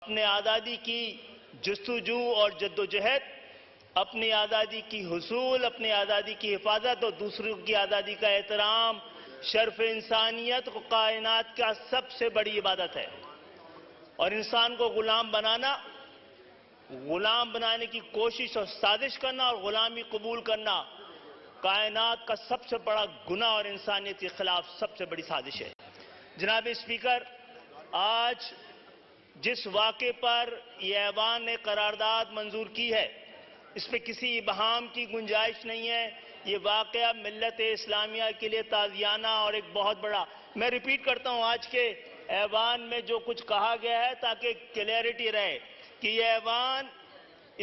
اپنے آزادی کی جستجو اور جدوجہد، اپنی آزادی کی حصول، اپنی آزادی کی حفاظت اور دوسروں کی آزادی کا احترام شرف انسانیت کو کائنات کا سب سے بڑی عبادت ہے، اور انسان کو غلام بنانے کی کوشش اور سازش کرنا اور غلامی قبول کرنا کائنات کا سب سے بڑا گناہ اور انسانیت کے خلاف سب سے بڑی سازش ہے۔ جناب اسپیکر، آج جس واقعے پر یہ ایوان نے قرارداد منظور کی ہے، اس پہ کسی ابہام کی گنجائش نہیں ہے۔ یہ واقعہ ملت اسلامیہ کے لیے تازیانہ اور ایک بہت بڑا، میں ریپیٹ کرتا ہوں، آج کے ایوان میں جو کچھ کہا گیا ہے تاکہ کلیئرٹی رہے کہ یہ ایوان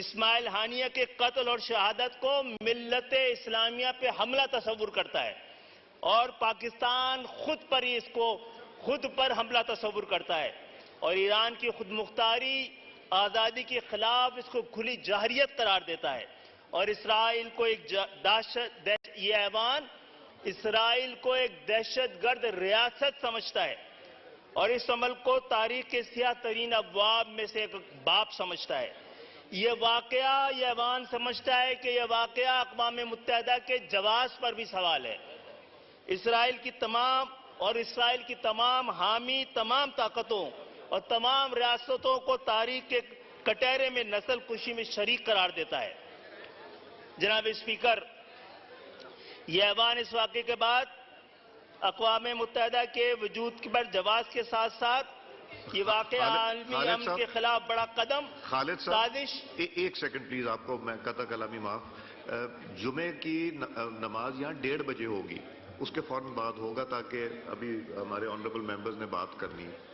اسماعیل ہانیہ کے قتل اور شہادت کو ملت اسلامیہ پہ حملہ تصور کرتا ہے، اور پاکستان خود پر حملہ تصور کرتا ہے، اور ایران کی خود مختاری آزادی کے خلاف اس کو کھلی جارحیت قرار دیتا ہے، اور اسرائیل کو یہ ایوان اسرائیل کو ایک دہشت گرد ریاست سمجھتا ہے، اور اس عمل کو تاریخ کے سیاہ ترین ابواب میں سے ایک باب سمجھتا ہے۔ یہ ایوان سمجھتا ہے کہ یہ واقعہ اقوام متحدہ کے جواز پر بھی سوال ہے۔ اسرائیل کی تمام حامی تمام طاقتوں اور تمام ریاستوں کو تاریخ کے کٹہرے میں نسل کشی میں شریک قرار دیتا ہے۔ جناب اسپیکر، یہ ایوان اس واقعے کے بعد اقوام متحدہ کے وجود پر جواز کے ساتھ ساتھ یہ واقعہ عالمی امن کے خلاف بڑا قدم خالد سازش۔ ایک سیکنڈ پلیز، آپ کو میں قطع کلامی معاف۔ جمعے کی نماز یہاں 1:30 بجے ہوگی، اس کے فوراً بعد ہوگا، تاکہ ابھی ہمارے آنریبل ممبرز نے بات کرنی ہے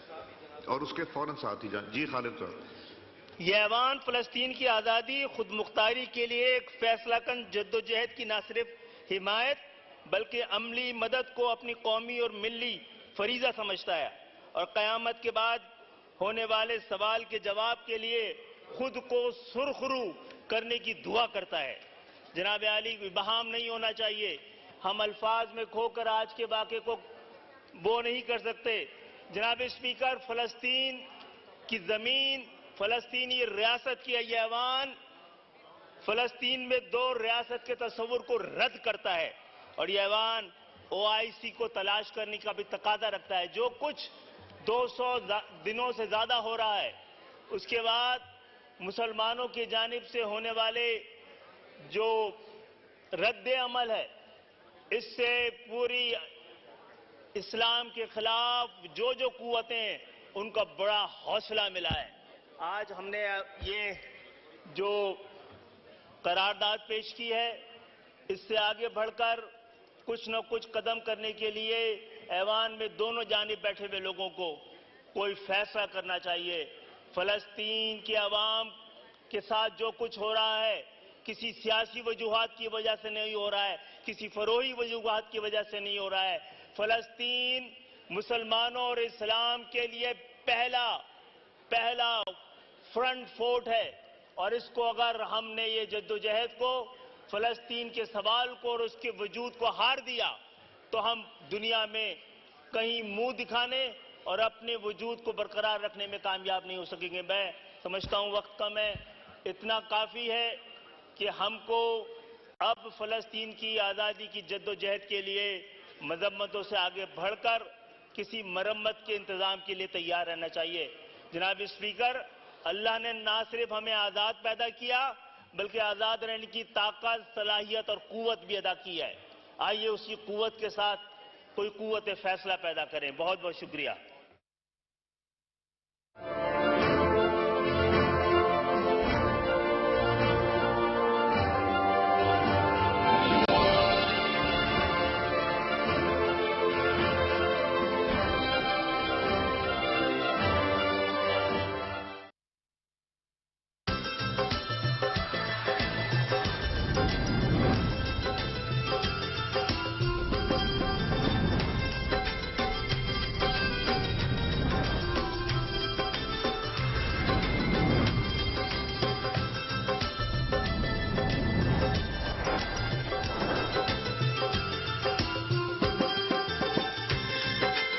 اور اس کے فوراً ساتھ ہی جائیں۔ جی خالد صاحب۔ یہ ایوان فلسطین کی آزادی خود مختاری کے لیے ایک فیصلہ کن جدوجہد کی نہ صرف حمایت بلکہ عملی مدد کو اپنی قومی اور ملی فریضہ سمجھتا ہے، اور قیامت کے بعد ہونے والے سوال کے جواب کے لیے خود کو سرخرو کرنے کی دعا کرتا ہے۔ جناب عالی، ابہام نہیں ہونا چاہیے، ہم الفاظ میں کھو کر آج کے واقعے کو وہ نہیں کر سکتے۔ جناب اسپیکر، فلسطین کی زمین، فلسطینی ریاست کی یہ ایوان فلسطین میں 2 ریاست کے تصور کو رد کرتا ہے، اور یہ ایوان OIC کو تلاش کرنے کا بھی تقاضا رکھتا ہے۔ جو کچھ 200 دنوں سے زیادہ ہو رہا ہے، اس کے بعد مسلمانوں کی جانب سے ہونے والے جو رد عمل ہے، اس سے پوری اسلام کے خلاف جو قوتیں ہیں ان کا بڑا حوصلہ ملا ہے۔ آج ہم نے یہ جو قرارداد پیش کی ہے، اس سے آگے بڑھ کر کچھ نہ کچھ قدم کرنے کے لیے ایوان میں دونوں جانب بیٹھے ہوئے لوگوں کو کوئی فیصلہ کرنا چاہیے۔ فلسطین کے عوام کے ساتھ جو کچھ ہو رہا ہے کسی سیاسی وجوہات کی وجہ سے نہیں ہو رہا ہے، کسی فروعی وجوہات کی وجہ سے نہیں ہو رہا ہے۔ فلسطین مسلمانوں اور اسلام کے لیے پہلا فرنٹ فوٹ ہے، اور اس کو اگر ہم نے یہ جدوجہد کو، فلسطین کے سوال کو اور اس کے وجود کو ہار دیا تو ہم دنیا میں کہیں منہ دکھانے اور اپنے وجود کو برقرار رکھنے میں کامیاب نہیں ہو سکیں گے۔ میں سمجھتا ہوں وقت کم ہے، اتنا کافی ہے کہ ہم کو اب فلسطین کی آزادی کی جدوجہد کے لیے مذمتوں سے آگے بڑھ کر کسی مرمت کے انتظام کے لیے تیار رہنا چاہیے۔ جناب اسپیکر، اللہ نے نہ صرف ہمیں آزاد پیدا کیا بلکہ آزاد رہنے کی طاقت، صلاحیت اور قوت بھی ادا کی ہے۔ آئیے اسی قوت کے ساتھ کوئی قوت فیصلہ پیدا کریں۔ بہت بہت شکریہ۔